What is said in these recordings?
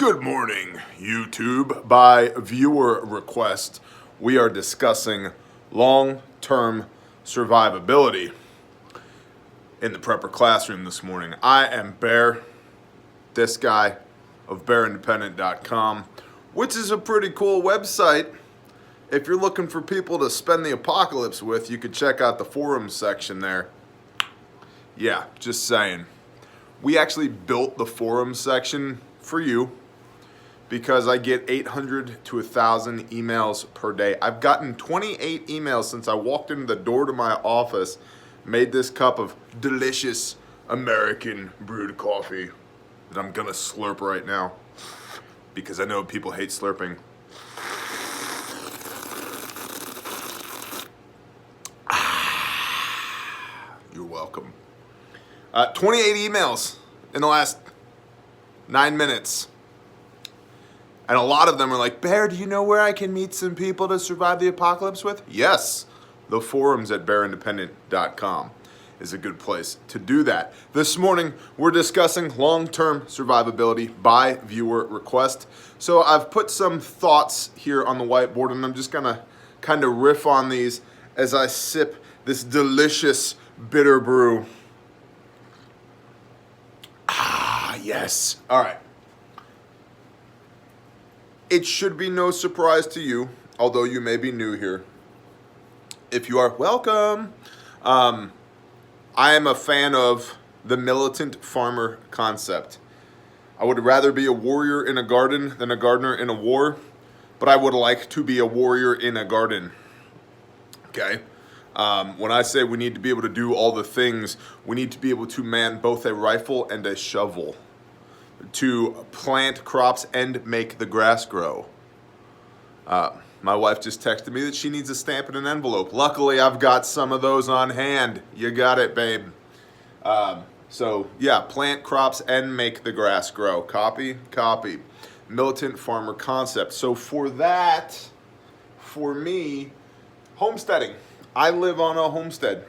Good morning, YouTube. By viewer request, we are discussing long-term survivability in the prepper classroom this morning. I am Bear, this guy of BearIndependent.com, which is a pretty cool website. If you're looking for people to spend the apocalypse with, you could check out the forums section there. Yeah, just saying. We actually built the forum section for you because I get 800 to 1,000 emails per day. I've gotten 28 emails since I walked into the door to my office, made this cup of delicious American brewed coffee that I'm gonna slurp right now because I know people hate slurping. You're welcome. 28 emails in the last 9 minutes. And a lot of them are like, Bear, do you know where I can meet some people to survive the apocalypse with? Yes, the forums at BearIndependent.com is a good place to do that. This morning, we're discussing long-term survivability by viewer request. So I've put some thoughts here on the whiteboard, and I'm just gonna kind of riff on these as I sip this delicious bitter brew. Ah, yes. All right. It should be no surprise to you, although you may be new here. If you are, welcome. I am a fan of the militant farmer concept. I would rather be a warrior in a garden than a gardener in a war, but I would like to be a warrior in a garden. Okay? When I say we need to be able to do all the things, we need to be able to man both a rifle and a shovel to plant crops and make the grass grow. My wife just texted me that she needs a stamp and an envelope. Luckily, I've got some of those on hand. You got it, babe. So yeah, plant crops and make the grass grow. Copy. Militant farmer concept. So for that, for me, homesteading. I live on a homestead.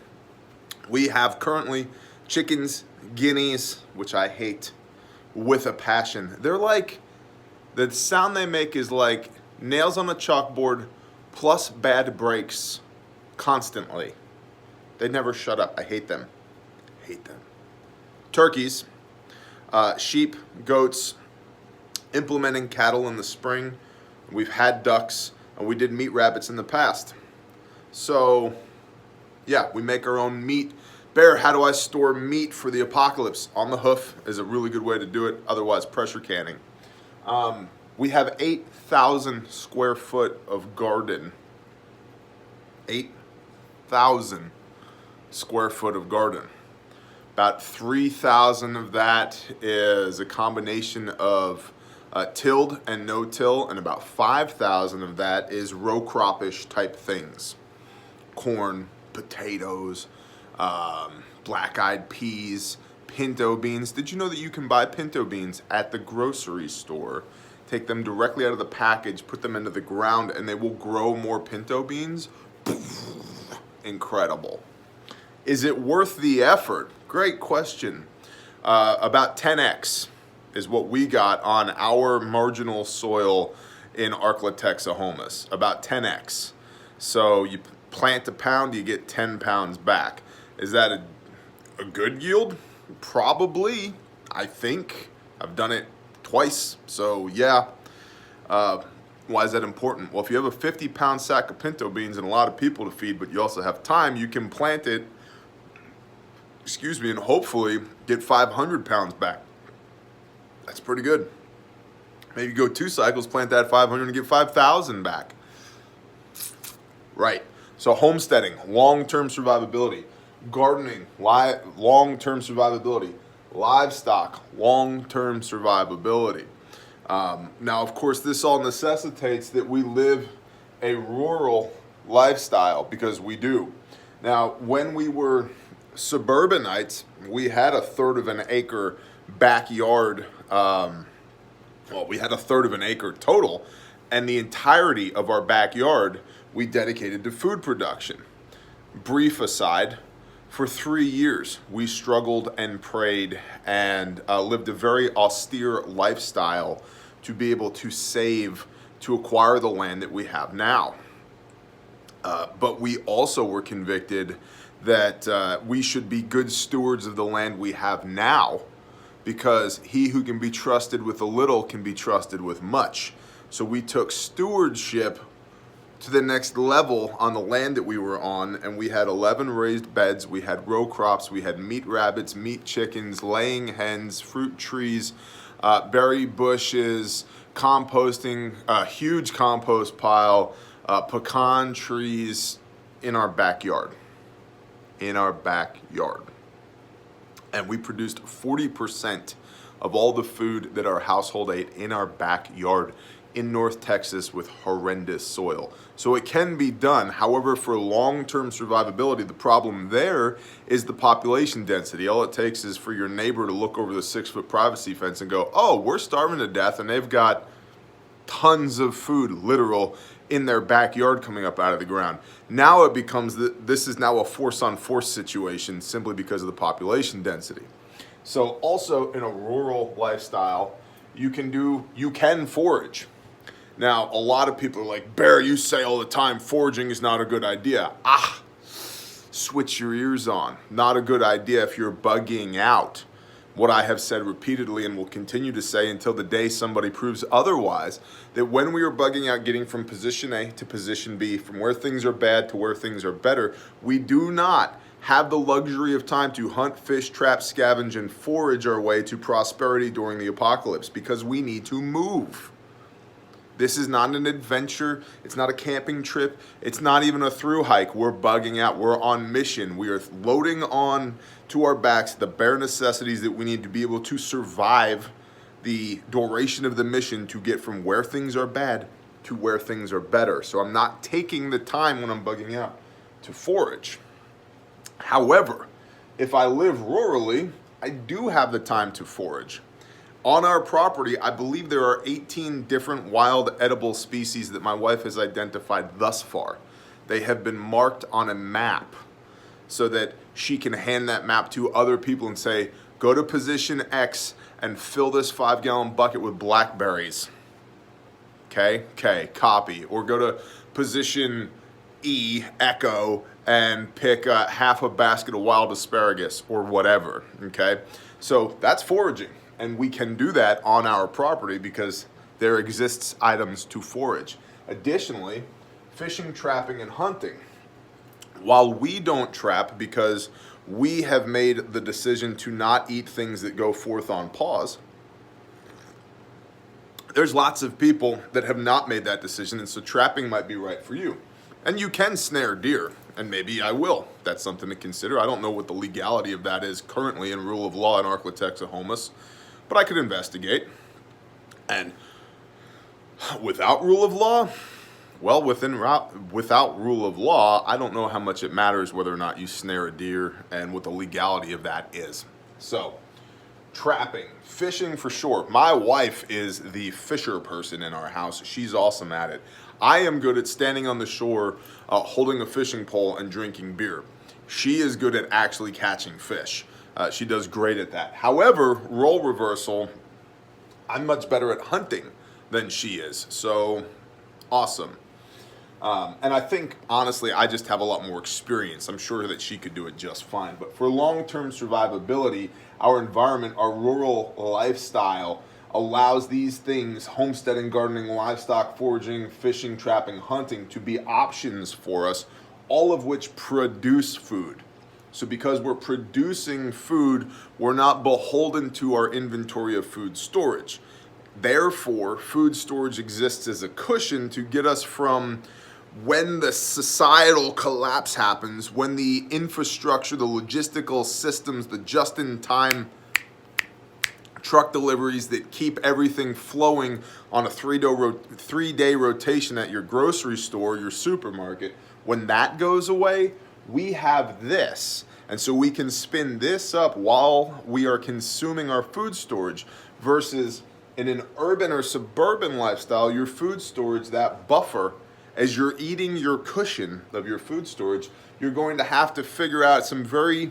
We have currently chickens, guineas, which I hate with a passion. They're like, the sound they make is like nails on a chalkboard plus bad breaks constantly. They never shut up. I hate them. Turkeys, sheep, goats, implementing cattle in the spring. We've had ducks, and we did meat rabbits in the past. So, yeah, we make our own meat. Bear, how do I store meat for the apocalypse? On the hoof is a really good way to do it. Otherwise, pressure canning. We have 8,000 square foot of garden. 8,000 square foot of garden. About 3,000 of that is a combination of tilled and no-till, and about 5,000 of that is row crop-ish type things. Corn, potatoes, black-eyed peas, pinto beans. Did you know that you can buy pinto beans at the grocery store? Take them directly out of the package, put them into the ground, and they will grow more pinto beans? Incredible. Is it worth the effort? Great question. About 10x is what we got on our marginal soil in Arkla, Texahoma. About 10x. So you plant a pound, you get 10 pounds back. Is that a good yield? Probably, I think. I've done it twice, so yeah. Why is that important? Well, if you have a 50-pound sack of pinto beans and a lot of people to feed, but you also have time, you can plant it, and hopefully get 500 pounds back. That's pretty good. Maybe go 2 cycles, plant that 500 and get 5,000 back. Right. So homesteading, long-term survivability. Gardening, long-term survivability. Livestock, long-term survivability. Now, of course, this all necessitates that we live a rural lifestyle, because we do. Now, when we were suburbanites, we had a third of an acre backyard. We had a third of an acre total, and the entirety of our backyard we dedicated to food production. Brief aside, for 3 years, we struggled and prayed and lived a very austere lifestyle to be able to save to acquire the land that we have now. But we also were convicted that we should be good stewards of the land we have now, because he who can be trusted with a little can be trusted with much. So we took stewardship to the next level on the land that we were on, and we had 11 raised beds, we had row crops, we had meat rabbits, meat chickens, laying hens, fruit trees, berry bushes, composting, a huge compost pile, pecan trees in our backyard. And we produced 40% of all the food that our household ate in our backyard in North Texas with horrendous soil. So it can be done. However, for long-term survivability, the problem there is the population density. All it takes is for your neighbor to look over the 6-foot privacy fence and go, oh, we're starving to death, and they've got tons of food, literal, in their backyard coming up out of the ground. Now it becomes this is now a force-on-force situation simply because of the population density. So also in a rural lifestyle, you can forage. Now, a lot of people are like, Bear, you say all the time foraging is not a good idea. Switch your ears on. Not a good idea if you're bugging out. What I have said repeatedly and will continue to say until the day somebody proves otherwise, that when we are bugging out getting from position A to position B, from where things are bad to where things are better, we do not have the luxury of time to hunt, fish, trap, scavenge, and forage our way to prosperity during the apocalypse, because we need to move. This is not an adventure. It's not a camping trip. It's not even a through hike. We're bugging out. We're on mission. We are loading on to our backs the bare necessities that we need to be able to survive the duration of the mission to get from where things are bad to where things are better. So I'm not taking the time when I'm bugging out to forage. However, if I live rurally, I do have the time to forage. On our property, I believe there are 18 different wild edible species that my wife has identified thus far. They have been marked on a map so that she can hand that map to other people and say, go to position X and fill this 5-gallon bucket with blackberries. Okay, copy. Or go to position E, Echo, and pick half a basket of wild asparagus or whatever, okay? So that's foraging. And we can do that on our property because there exists items to forage. Additionally, fishing, trapping, and hunting. While we don't trap because we have made the decision to not eat things that go forth on pause, there's lots of people that have not made that decision, and so trapping might be right for you. And you can snare deer, and maybe I will. That's something to consider. I don't know what the legality of that is currently in rule of law in Arklatex, but I could investigate. And without rule of law, well, without rule of law, I don't know how much it matters whether or not you snare a deer and what the legality of that is. So, trapping, fishing for sure. My wife is the fisher person in our house. She's awesome at it. I am good at standing on the shore, holding a fishing pole and drinking beer. She is good at actually catching fish. She does great at that. However, role reversal, I'm much better at hunting than she is. So, awesome. And I think, honestly, I just have a lot more experience. I'm sure that she could do it just fine. But for long-term survivability, our environment, our rural lifestyle allows these things, homesteading, gardening, livestock, foraging, fishing, trapping, hunting, to be options for us, all of which produce food. So because we're producing food, we're not beholden to our inventory of food storage. Therefore, food storage exists as a cushion to get us from when the societal collapse happens, when the infrastructure, the logistical systems, the just-in-time truck deliveries that keep everything flowing on a three-day rotation at your grocery store, your supermarket, when that goes away, we have this. And so we can spin this up while we are consuming our food storage versus in an urban or suburban lifestyle, your food storage, that buffer, as you're eating your cushion of your food storage, you're going to have to figure out some very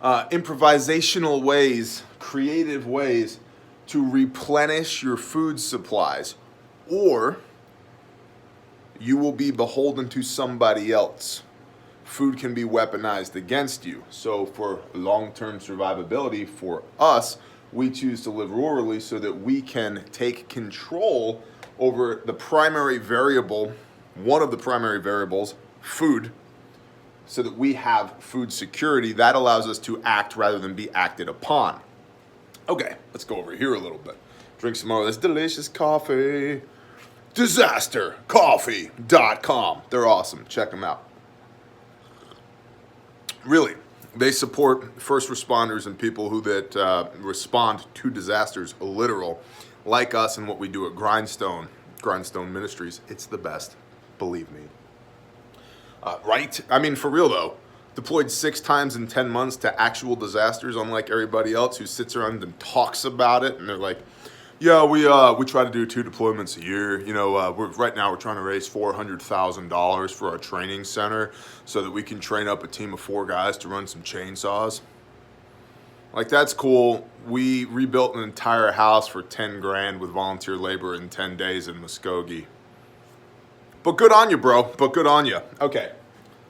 improvisational ways, creative ways to replenish your food supplies, or you will be beholden to somebody else. Food can be weaponized against you. So for long-term survivability for us, we choose to live rurally so that we can take control over the primary variable, one of the primary variables, food, so that we have food security. That allows us to act rather than be acted upon. Okay, let's go over here a little bit. Drink some more of this delicious coffee. DisasterCoffee.com. They're awesome. Check them out. Really, they support first responders and people who respond to disasters, literal, like us and what we do at Grindstone Ministries. It's the best, believe me. Right? I mean, for real though, deployed 6 times in 10 months to actual disasters, unlike everybody else who sits around and talks about it, and they're like, yeah, we try to do 2 deployments a year. You know, right now we're trying to raise $400,000 for our training center so that we can train up a team of 4 guys to run some chainsaws. Like, that's cool. We rebuilt an entire house for 10 grand with volunteer labor in 10 days in Muskogee. But good on you, bro. But good on you. Okay,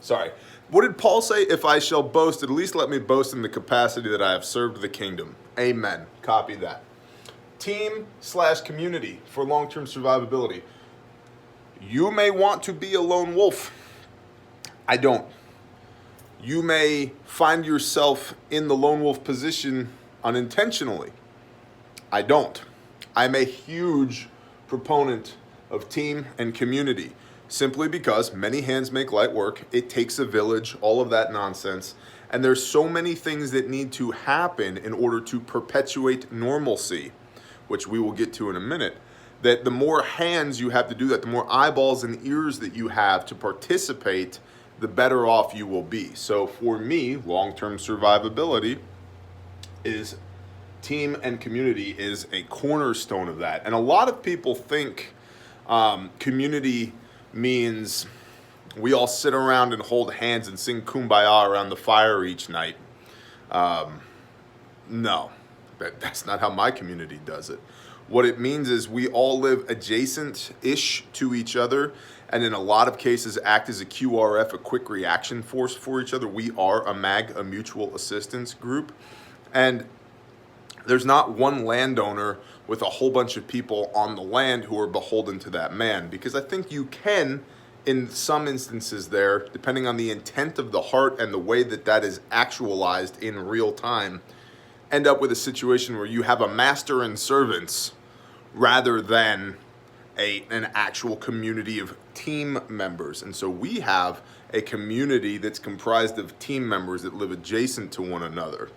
sorry. What did Paul say? If I shall boast, at least let me boast in the capacity that I have served the kingdom. Amen. Copy that. Team/community for long-term survivability. You may want to be a lone wolf. I don't. You may find yourself in the lone wolf position unintentionally. I don't. I'm a huge proponent of team and community, simply because many hands make light work. It takes a village, all of that nonsense. And there's so many things that need to happen in order to perpetuate normalcy, which we will get to in a minute, that the more hands you have to do that, the more eyeballs and ears that you have to participate, the better off you will be. So for me, long-term survivability is team and community is a cornerstone of that. And a lot of people think community means we all sit around and hold hands and sing Kumbaya around the fire each night. No. That's not how my community does it. What it means is we all live adjacent-ish to each other, and in a lot of cases act as a QRF, a quick reaction force for each other. We are a MAG, a mutual assistance group. And there's not one landowner with a whole bunch of people on the land who are beholden to that man, because I think you can, in some instances there, depending on the intent of the heart and the way that that is actualized in real time, end up with a situation where you have a master and servants rather than an actual community of team members. And so we have a community that's comprised of team members that live adjacent to one another,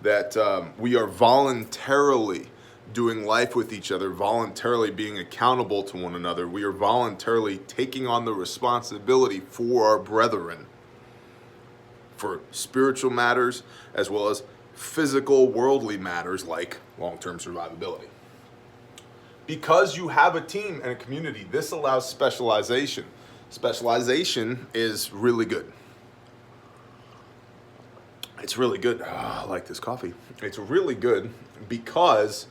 that we are voluntarily doing life with each other, voluntarily being accountable to one another. We are voluntarily taking on the responsibility for our brethren, for spiritual matters as well as physical, worldly matters like long-term survivability. Because you have a team and a community, this allows specialization. Specialization is really good. It's really good. Oh, I like this coffee. It's really good because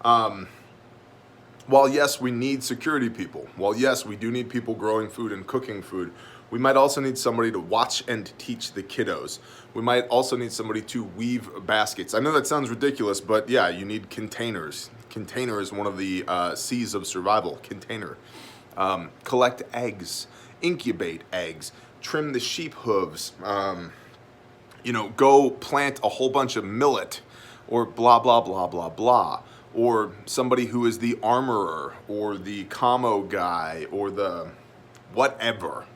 while yes, we need security people, while yes, we do need people growing food and cooking food, we might also need somebody to watch and teach the kiddos. We might also need somebody to weave baskets. I know that sounds ridiculous, but yeah, you need containers. Container is one of the C's of survival, container. Collect eggs, incubate eggs, trim the sheep hooves, go plant a whole bunch of millet or blah, blah, blah, blah, blah. Or somebody who is the armorer or the commo guy or the whatever.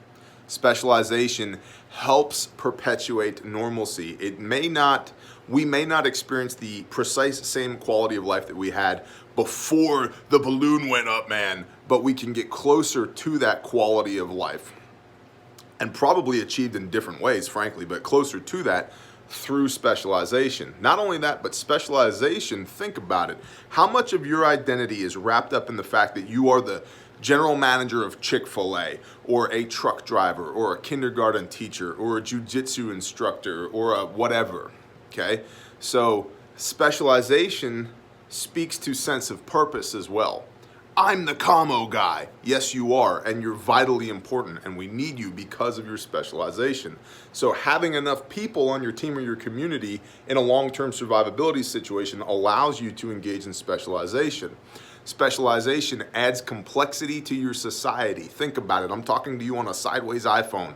Specialization helps perpetuate normalcy. We may not experience the precise same quality of life that we had before the balloon went up, man, but we can get closer to that quality of life, and probably achieved in different ways, frankly, but closer to that through specialization. Not only that, but specialization, think about it. How much of your identity is wrapped up in the fact that you are the general manager of Chick-fil-A, or a truck driver, or a kindergarten teacher, or a jiu-jitsu instructor, or a whatever, okay? So specialization speaks to sense of purpose as well. I'm the commo guy. Yes, you are, and you're vitally important, and we need you because of your specialization. So having enough people on your team or your community in a long-term survivability situation allows you to engage in specialization. Specialization adds complexity to your society. Think about it. I'm talking to you on a sideways iPhone.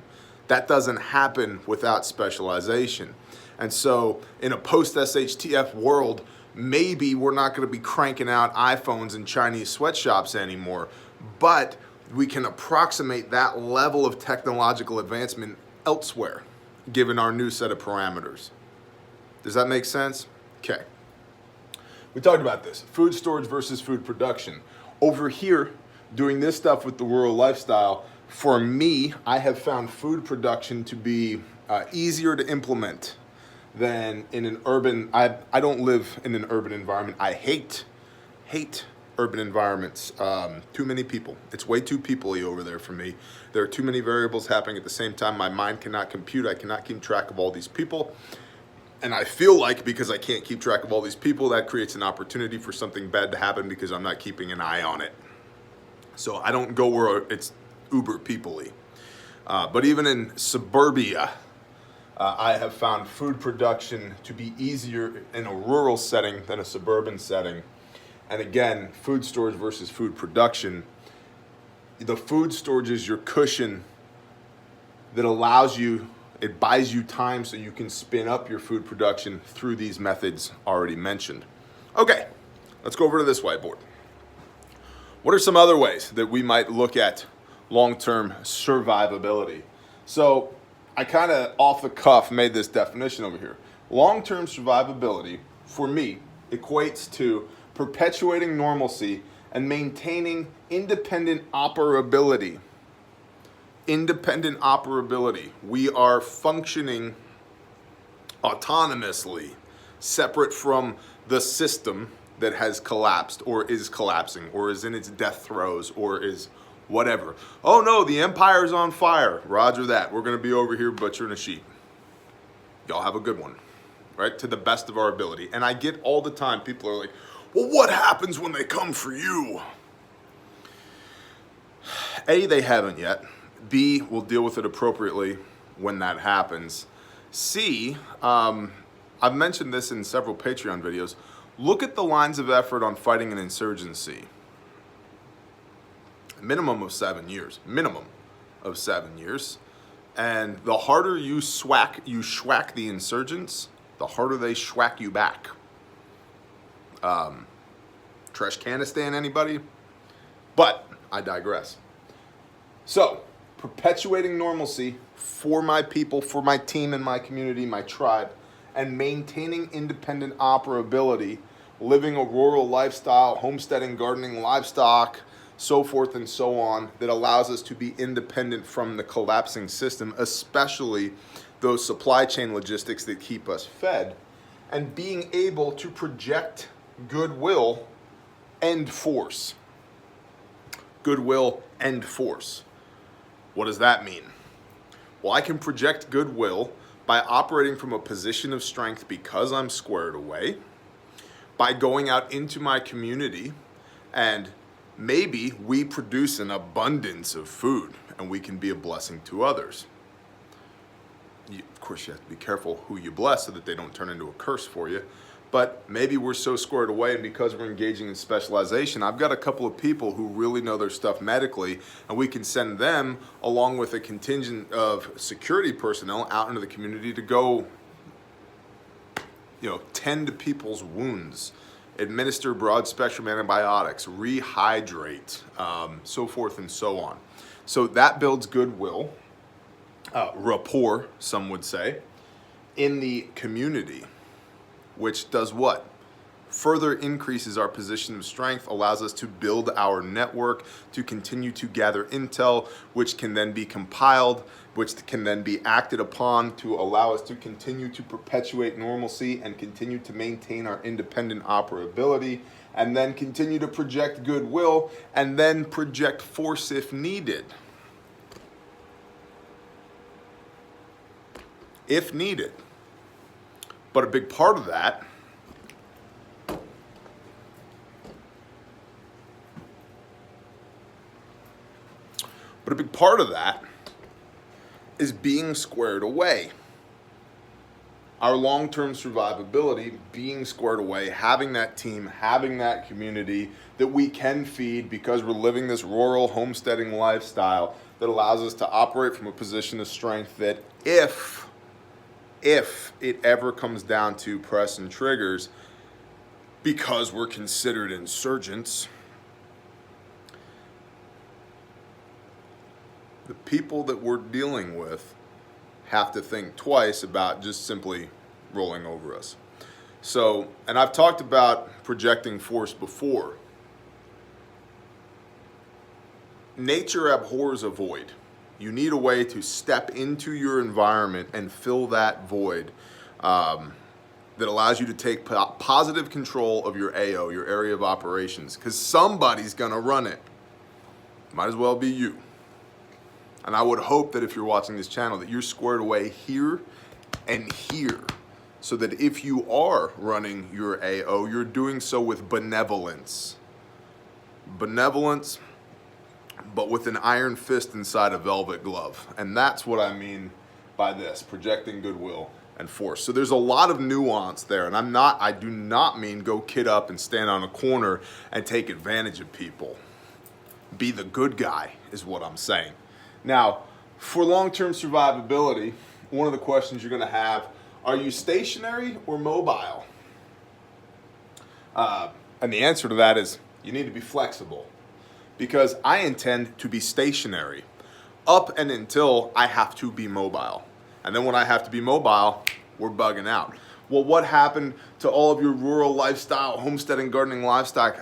That doesn't happen without specialization. And so in a post-SHTF world, maybe we're not going to be cranking out iPhones in Chinese sweatshops anymore, but we can approximate that level of technological advancement elsewhere, given our new set of parameters. Does that make sense? Okay. We talked about this, food storage versus food production. Over here, doing this stuff with the rural lifestyle, for me, I have found food production to be easier to implement than in an urban. I don't live in an urban environment. I hate urban environments. Too many people. It's way too people-y over there for me. There are too many variables happening at the same time. My mind cannot compute. I cannot keep track of all these people. And I feel like because I can't keep track of all these people, that creates an opportunity for something bad to happen because I'm not keeping an eye on it. So I don't go where it's uber people-y. But even in suburbia, I have found food production to be easier in a rural setting than a suburban setting. And again, food storage versus food production. The food storage is your cushion that allows you, it buys you time so you can spin up your food production through these methods already mentioned. Okay, let's go over to this whiteboard. What are some other ways that we might look at long-term survivability? So I kind of off the cuff made this definition over here. Long-term survivability, for me, equates to perpetuating normalcy and maintaining independent operability. Independent operability. We are functioning autonomously, separate from the system that has collapsed or is collapsing or is in its death throes or is whatever. Oh no, the empire's on fire. Roger that. We're going to be over here butchering a sheep. Y'all have a good one, right? To the best of our ability. And I get all the time, people are like, well, what happens when they come for you? A, they haven't yet. B, we'll deal with it appropriately when that happens. C, I've mentioned this in several Patreon videos. Look at the lines of effort on fighting an insurgency. Minimum of 7 years. Minimum of 7 years. And the harder you schwack the insurgents, the harder they schwack you back. Trashcanistan, anybody? But I digress. So, perpetuating normalcy for my people, for my team and my community, my tribe, and maintaining independent operability, living a rural lifestyle, homesteading, gardening, livestock, so forth and so on, that allows us to be independent from the collapsing system, especially those supply chain logistics that keep us fed, and being able to project goodwill and force. Goodwill and force. What does that mean? Well, I can project goodwill by operating from a position of strength because I'm squared away, by going out into my community, and maybe we produce an abundance of food and we can be a blessing to others. Of course, you have to be careful who you bless so that they don't turn into a curse for you. But maybe we're so squared away, and because we're engaging in specialization, I've got a couple of people who really know their stuff medically, and we can send them along with a contingent of security personnel out into the community to go, tend to people's wounds, administer broad spectrum antibiotics, rehydrate, so forth and so on. So that builds goodwill, rapport, some would say, in the community. Which does what? Further increases our position of strength, allows us to build our network, to continue to gather intel, which can then be compiled, which can then be acted upon to allow us to continue to perpetuate normalcy and continue to maintain our independent operability, and then continue to project goodwill, and then project force if needed. If needed. But a big part of that But a big part of that is being squared away. Our long-term survivability, being squared away, having that team, having that community that we can feed because we're living this rural homesteading lifestyle that allows us to operate from a position of strength that if it ever comes down to pressing triggers, because we're considered insurgents, the people that we're dealing with have to think twice about just simply rolling over us. So, and I've talked about projecting force before. Nature abhors a void. You need a way to step into your environment and fill that void that allows you to take positive control of your AO, your area of operations, because somebody's going to run it. Might as well be you. And I would hope that if you're watching this channel that you're squared away here and here, so that if you are running your AO, you're doing so with benevolence. Benevolence, but with an iron fist inside a velvet glove. And that's what I mean by this, projecting goodwill and force. So there's a lot of nuance there, and I do not mean go kid up and stand on a corner and take advantage of people. Be the good guy is what I'm saying. Now, for long-term survivability, one of the questions you're going to have, are you stationary or mobile? And the answer to that is you need to be flexible, because I intend to be stationary up and until I have to be mobile. And then when I have to be mobile, we're bugging out. Well, what happened to all of your rural lifestyle, homesteading, gardening livestock?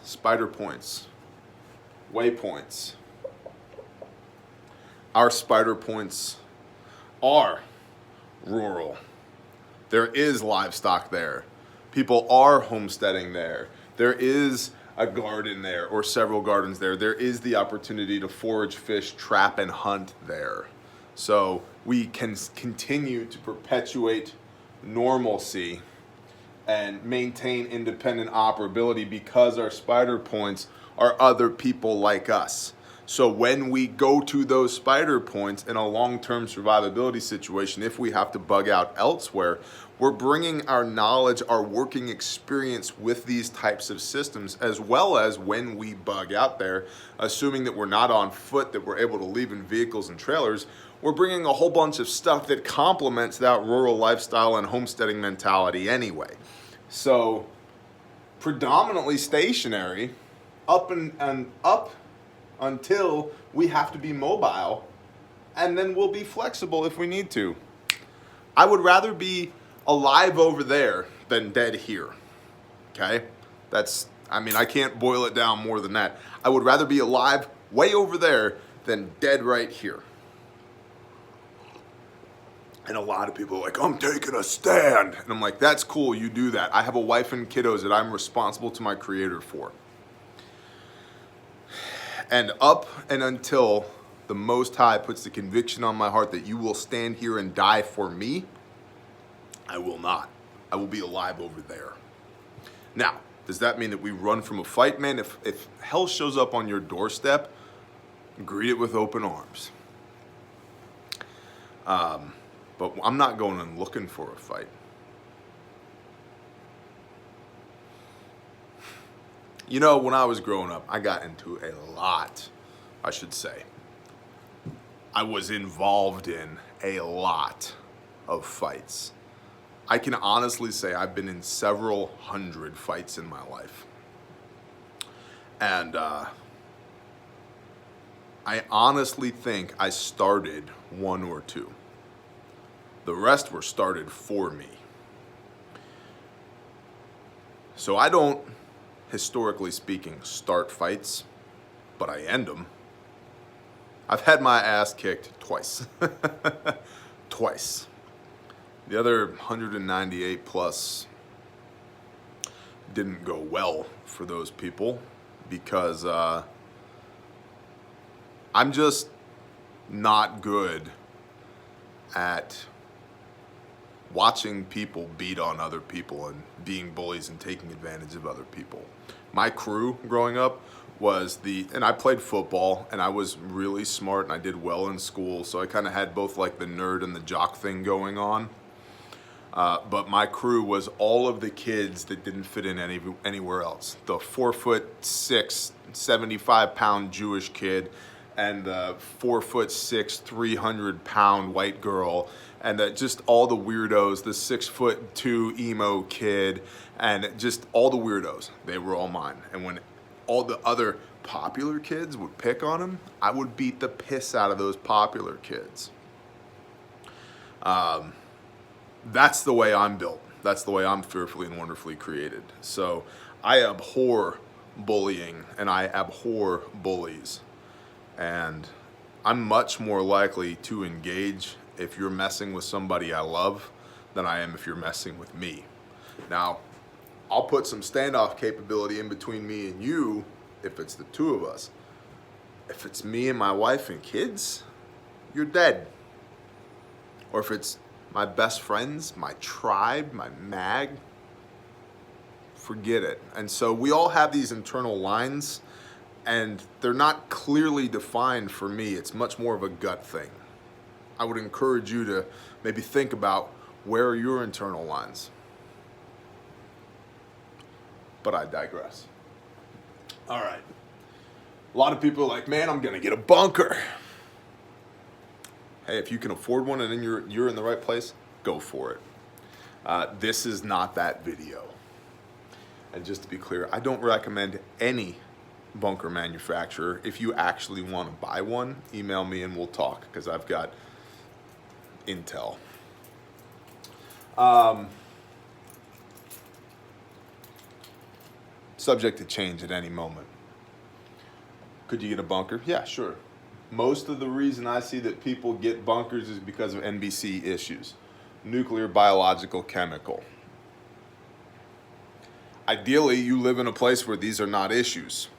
Spider points, waypoints. Our spider points are rural. There is livestock there. People are homesteading there. There is a garden there or several gardens there. There is the opportunity to forage, fish, trap, and hunt there. So we can continue to perpetuate normalcy and maintain independent operability because our spider points are other people like us. So when we go to those spider points in a long-term survivability situation, if we have to bug out elsewhere, we're bringing our knowledge, our working experience with these types of systems, as well as when we bug out there, assuming that we're not on foot, that we're able to leave in vehicles and trailers, we're bringing a whole bunch of stuff that complements that rural lifestyle and homesteading mentality anyway. So predominantly stationary up until we have to be mobile, and then we'll be flexible if we need to. I would rather be alive over there than dead here, okay? I can't boil it down more than that. I would rather be alive way over there than dead right here. And a lot of people are like, I'm taking a stand. And I'm like, that's cool, you do that. I have a wife and kiddos that I'm responsible to my Creator for. And up and until the Most High puts the conviction on my heart that you will stand here and die for me, I will not. I will be alive over there. Now, does that mean that we run from a fight, man? If hell shows up on your doorstep, greet it with open arms. But I'm not going and looking for a fight. You know, when I was growing up, I got into a lot, I should say. I was involved in a lot of fights. I can honestly say I've been in several hundred fights in my life. And I honestly think I started one or two. The rest were started for me. So I don't, historically speaking, start fights, but I end them. I've had my ass kicked twice. Twice. The other 198 plus didn't go well for those people because I'm just not good at watching people beat on other people and being bullies and taking advantage of other people. My crew growing up was and I played football, and I was really smart, and I did well in school, so I kind of had both like the nerd and the jock thing going on. But my crew was all of the kids that didn't fit in anywhere else. The 4'6", 75-pound Jewish kid, and the 4'6", 300-pound white girl, and just all the weirdos, the 6'2" emo kid, and just all the weirdos. They were all mine. And when all the other popular kids would pick on them, I would beat the piss out of those popular kids. That's the way I'm built. That's the way I'm fearfully and wonderfully created. So I abhor bullying, and I abhor bullies. And I'm much more likely to engage if you're messing with somebody I love than I am if you're messing with me. Now, I'll put some standoff capability in between me and you if it's the two of us. If it's me and my wife and kids, you're dead. Or if it's my best friends, my tribe, my mag, forget it. And so we all have these internal lines, and they're not clearly defined for me. It's much more of a gut thing. I would encourage you to maybe think about, where are your internal lines? But I digress. All right. A lot of people are like, man, I'm going to get a bunker. Hey, if you can afford one and then you're in the right place, go for it. This is not that video. And just to be clear, I don't recommend any bunker manufacturer. If you actually want to buy one, email me and we'll talk, because I've got intel. Subject to change at any moment. Could you get a bunker? Yeah, sure. Most of the reason I see that people get bunkers is because of NBC issues. Nuclear, biological, chemical. Ideally, you live in a place where these are not issues.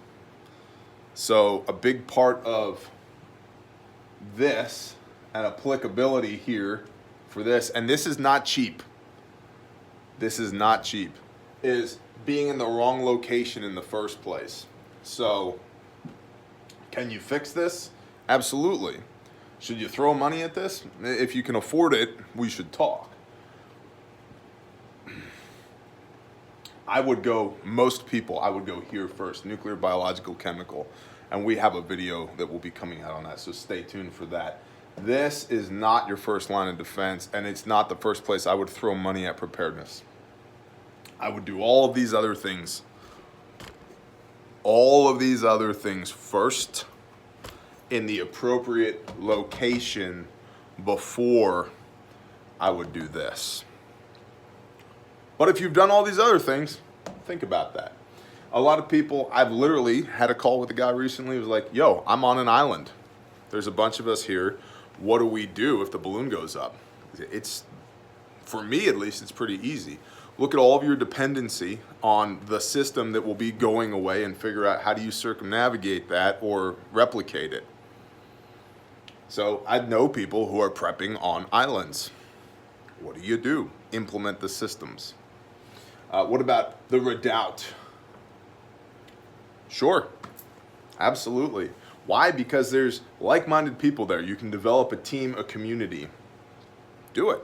So a big part of this and applicability here for this, and this is not cheap. This is not cheap, is being in the wrong location in the first place. So, can you fix this? Absolutely. Should you throw money at this? If you can afford it, we should talk. I would go here first, nuclear, biological, chemical. And we have a video that will be coming out on that, so stay tuned for that. This is not your first line of defense, and it's not the first place I would throw money at preparedness. I would do all of these other things. All of these other things first, in the appropriate location, before I would do this. But if you've done all these other things, think about that. A lot of people, I've literally had a call with a guy recently who was like, yo, I'm on an island. There's a bunch of us here. What do we do if the balloon goes up? It's, for me at least, it's pretty easy. Look at all of your dependency on the system that will be going away and figure out how do you circumnavigate that or replicate it. So I know people who are prepping on islands. What do? Implement the systems. What about the redoubt? Sure, absolutely. Why? Because there's like-minded people there. You can develop a team, a community. Do it.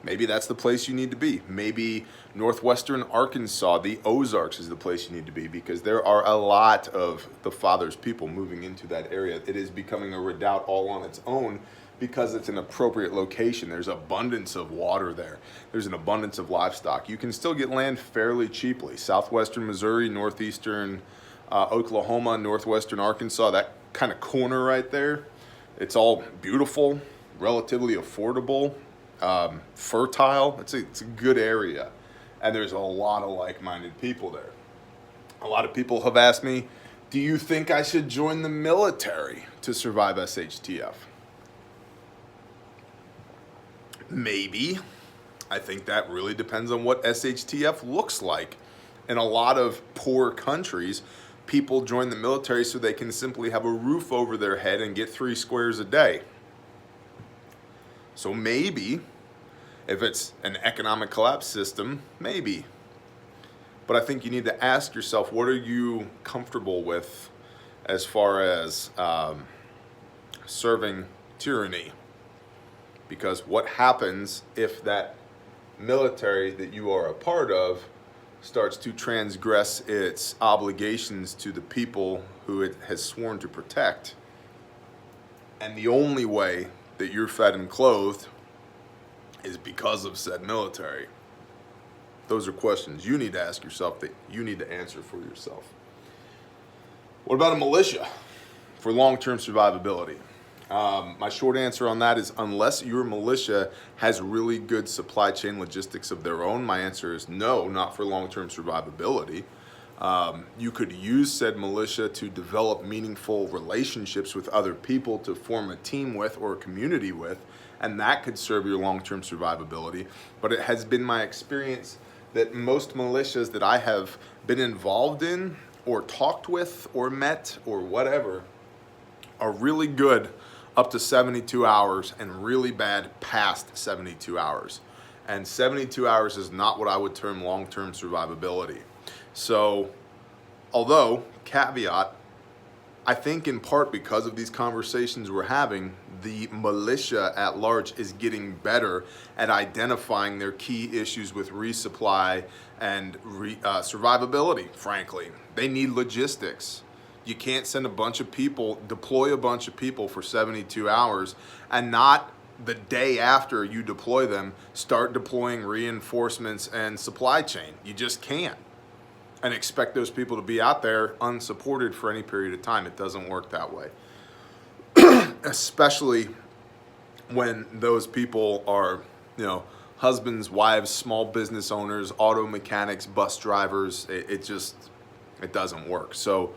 Maybe that's the place you need to be. Maybe northwestern Arkansas, the Ozarks, is the place you need to be, because there are a lot of the Father's people moving into that area. It is becoming a redoubt all on its own because it's an appropriate location. There's abundance of water there. There's an abundance of livestock. You can still get land fairly cheaply. Southwestern Missouri, northeastern Oklahoma, northwestern Arkansas, that kind of corner right there. It's all beautiful, relatively affordable, fertile. It's a good area. And there's a lot of like-minded people there. A lot of people have asked me, do you think I should join the military to survive SHTF? Maybe. I think that really depends on what SHTF looks like. In a lot of poor countries, people join the military so they can simply have a roof over their head and get 3 squares a day. So maybe, if it's an economic collapse system, maybe. but I think you need to ask yourself, what are you comfortable with as far as serving tyranny? Because what happens if that military that you are a part of starts to transgress its obligations to the people who it has sworn to protect, and the only way that you're fed and clothed is because of said military? Those are questions you need to ask yourself, that you need to answer for yourself. What about a militia for long-term survivability? My short answer on that is, unless your militia has really good supply chain logistics of their own, my answer is no, not for long-term survivability. You could use said militia to develop meaningful relationships with other people, to form a team with or a community with, and that could serve your long-term survivability. But it has been my experience that most militias that I have been involved in or talked with or met or whatever are really good up to 72 hours and really bad past 72 hours. And 72 hours is not what I would term long-term survivability. So, although, caveat, I think in part because of these conversations we're having, the militia at large is getting better at identifying their key issues with resupply and survivability, frankly. They need logistics. You can't send a bunch of people, deploy a bunch of people for 72 hours and not the day after you deploy them start deploying reinforcements and supply chain. You just can't. And expect those people to be out there unsupported for any period of time. It doesn't work that way. Especially when those people are, husbands, wives, small business owners, auto mechanics, bus drivers. It doesn't work. So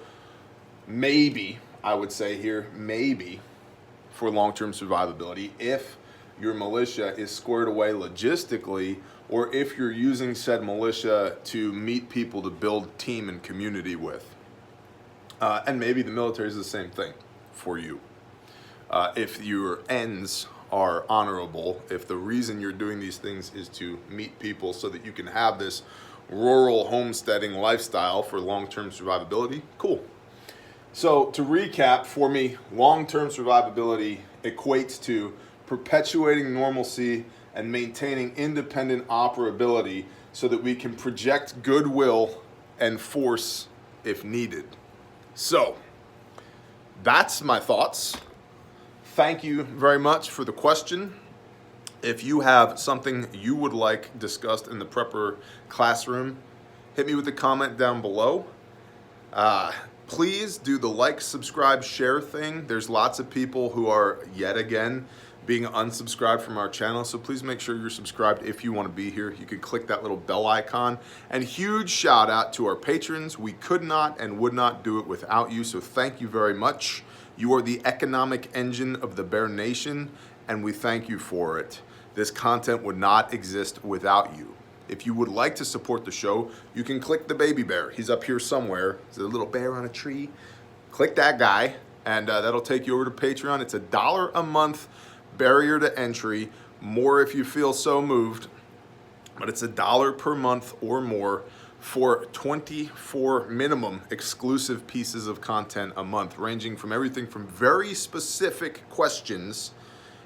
maybe, I would say here, maybe for long-term survivability, if your militia is squared away logistically, or if you're using said militia to meet people to build team and community with. And maybe the military is the same thing for you. If your ends are honorable, if the reason you're doing these things is to meet people so that you can have this rural homesteading lifestyle for long-term survivability, cool. So to recap, for me, long-term survivability equates to perpetuating normalcy and maintaining independent operability so that we can project goodwill and force if needed. So that's my thoughts. Thank you very much for the question. If you have something you would like discussed in the prepper classroom, hit me with a comment down below. Please do the like, subscribe, share thing. There's lots of people who are, yet again, being unsubscribed from our channel, so please make sure you're subscribed if you want to be here. You can click that little bell icon. And huge shout out to our patrons. We could not and would not do it without you, so thank you very much. You are the economic engine of the Bear Nation, and we thank you for it. This content would not exist without you. If you would like to support the show, you can click the baby bear. He's up here somewhere. There's a little bear on a tree. Click that guy, and that'll take you over to Patreon. It's $1 a month barrier to entry, more if you feel so moved, but it's $1 per month or more for 24 minimum exclusive pieces of content a month, ranging from everything from very specific questions.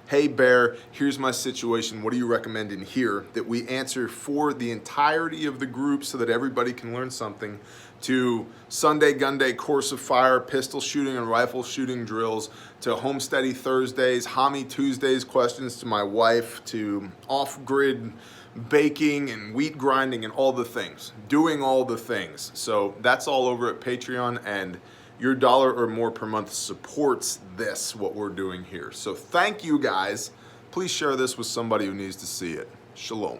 Hey Bear, here's my situation, what do you recommend in here, that we answer for the entirety of the group so that everybody can learn something, to Sunday Gunday course of fire, pistol shooting and rifle shooting drills, to Homesteady Thursdays, Homie Tuesdays, questions to my wife, to off-grid baking and wheat grinding and all the things, doing all the things. So that's all over at Patreon, and your $1 or more per month supports this, what we're doing here. So thank you guys. Please share this with somebody who needs to see it. Shalom.